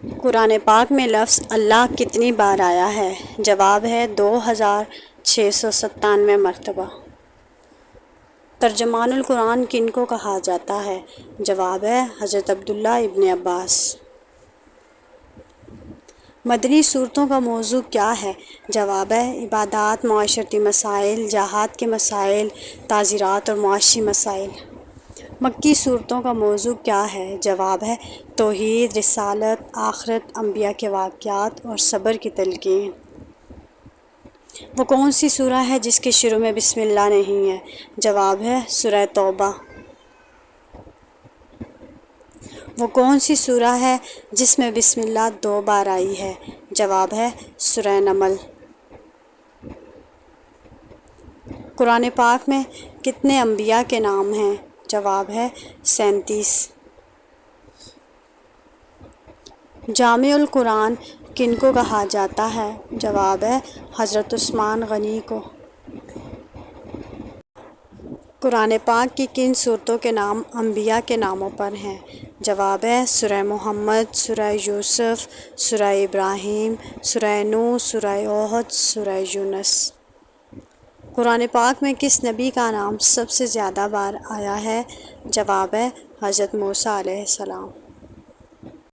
قرآن پاک میں لفظ اللہ کتنی بار آیا ہے؟ جواب ہے 2697 مرتبہ۔ ترجمان القرآن کن کو کہا جاتا ہے؟ جواب ہے حضرت عبداللہ ابن عباس۔ مدنی صورتوں کا موضوع کیا ہے؟ جواب ہے عبادات، معاشرتی مسائل، جہاد کے مسائل، تعزیرات اور معاشی مسائل۔ مکی صورتوں کا موضوع کیا ہے؟ جواب ہے توحید، رسالت، آخرت، انبیاء کے واقعات اور صبر کی تلقین۔ وہ کون سی سورہ ہے جس کے شروع میں بسم اللہ نہیں ہے؟ جواب ہے سورہ توبہ۔ وہ کون سی سورہ ہے جس میں بسم اللہ 2 بار آئی ہے؟ جواب ہے سورہ نمل۔ قرآن پاک میں کتنے انبیاء کے نام ہیں؟ جواب ہے 37۔ جامع القرآن کن کو کہا جاتا ہے؟ جواب ہے حضرت عثمان غنی کو۔ قرآن پاک کی کن صورتوں کے نام انبیاء کے ناموں پر ہیں؟ جواب ہے سورہ محمد، سورہ یوسف، سورہ ابراہیم، سورہ نوح، سورہ احد، سورہ یونس۔ قرآن پاک میں کس نبی کا نام سب سے زیادہ بار آیا ہے؟ جواب ہے حضرت موسیٰ علیہ السلام۔